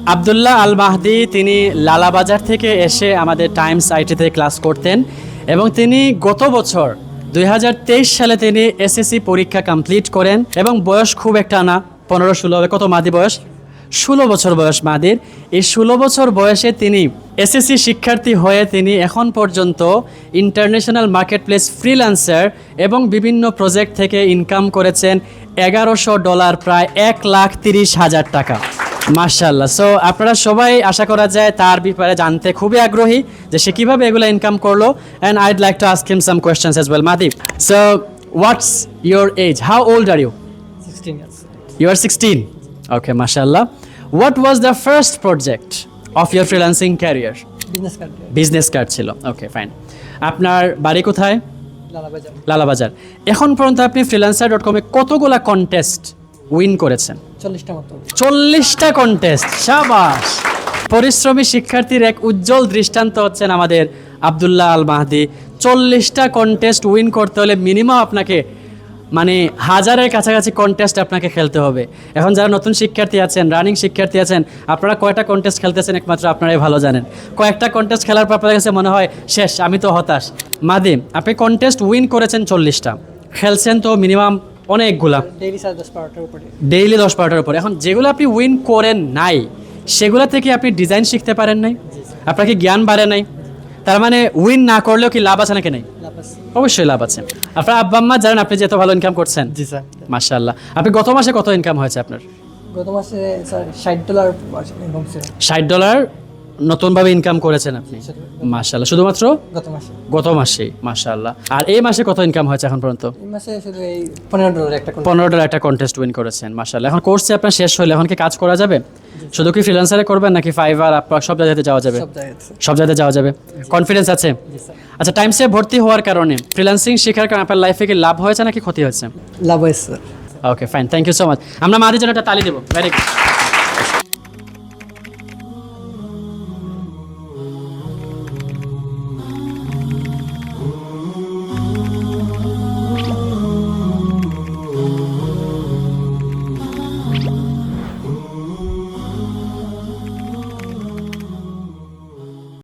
আব্দুল্লাহ আল মাহদি তিনি লালাবাজার থেকে এসে আমাদের টাইমস আইটিতে ক্লাস করতেন এবং তিনি গত বছর 2023 সালে তিনি এসএসসি পরীক্ষা কমপ্লিট করেন এবং বয়স খুব একটা না 15-16 হবে। কত মাদি বয়স? 16 বছর বয়স মাদির। এই 16 বছর বয়সে তিনি এসএসসি শিক্ষার্থী হয়ে তিনি এখন পর্যন্ত ইন্টারন্যাশনাল মার্কেট প্লেস ফ্রিল্যান্সার এবং বিভিন্ন প্রজেক্ট থেকে ইনকাম করেছেন $1100, প্রায় 1,30,000 টাকা। মাশাআল্লাহ। সো আপনারা সবাই আশা করা যায় তার ব্যাপারে জানতে খুবই আগ্রহী যে সে কিভাবে এগুলো ইনকাম করলো। And I'd like to ask him some questions as well. মাদি, so what's your age? How old are you? 16 years. You are 16. Okay, mashallah. What was the first project of your freelancing career? Business card. Business card ছিল। ওকে, fine. আপনার বাড়ি কোথায়? লালাবাজার। লালাবাজার। এখন পর্যন্ত আপনি freelancer.com-এ কতগুলা contest win করেছেন? 40টা মতো। 40টা কন্টেস্ট। শাবাশ। পরিশ্রমী শিক্ষার্থীর এক উজ্জ্বল দৃষ্টান্ত হচ্ছেন আমাদের আব্দুল্লাহ আল মাহদি। 40টা কন্টেস্ট উইন করতে হলে মিনিমাম আপনাকে মানে 1000-এর কাছাকাছি কন্টেস্ট আপনাকে খেলতে হবে। এখন যারা নতুন শিক্ষার্থী আছেন, রানিং শিক্ষার্থী আছেন, আপনারা কয়টা কন্টেস্ট খেলতেছেন একমাত্র আপনারাই ভালো জানেন। কয়েকটা কন্টেস্ট খেলার পর আপনাদের কাছে মনে হয় শেষ, আমি তো হতাশ। মাদি, আপনি কন্টেস্ট উইন করেছেন 40টা, খেলছেন তো মিনিমাম অনেকগুলা, ডেইলি 10-12টার উপরে। ডেইলি 10-12টার উপরে। এখন যেগুলো আপনি উইন করেন নাই সেগুলো থেকে আপনি ডিজাইন শিখতে পারেন নাই, আপনার কি জ্ঞান বাড়ে নাই? তার মানে উইন না করলেও কি লাভ আছে নাকি নাই? লাভ আছে। অবশ্যই লাভ আছে। আপনার আব্বা আম্মা জানেন আপনি যে এত ভালো ইনকাম করছেন? জি স্যার। মাশাআল্লাহ। আপনি গত মাসে কত ইনকাম হয়েছে আপনার? গত মাসে স্যার $60 ইনকাম ছিল। $60 নতুনভাবে ইনকাম করেছেন আপনি? মাশাআল্লাহ। শুধুমাত্র গত মাসে। গত মাসে? মাশাআল্লাহ। আর এই মাসে কত ইনকাম হয়েছে এখন পর্যন্ত? এই মাসে শুধু এই $15 একটা কোন। $15 একটা কন্টেস্ট উইন করেছেন। মাশাআল্লাহ। এখন কোর্সে আপনার শেষ হলে এখন কি কাজ করা যাবে? শুধু কি ফ্রিল্যান্সারে করবেন নাকি ফাইবার, আপওয়ার্ক সব জায়গাতে যাওয়া যাবে? সব জায়গায় আছে। সব জায়গাতে যাওয়া যাবে। কনফিডেন্স আছে? জি স্যার। আচ্ছা, টাইমসে ভর্তি হওয়ার কারণে ফ্রিল্যান্সিং শেখার কারণে আপনার লাইফে কি লাভ হয়েছে নাকি ক্ষতি হয়েছে? লাভ হয়েছে sir. Okay, fine. Thank you so much. আমরা মাদের জন্য একটা তালি দেবো। Very good.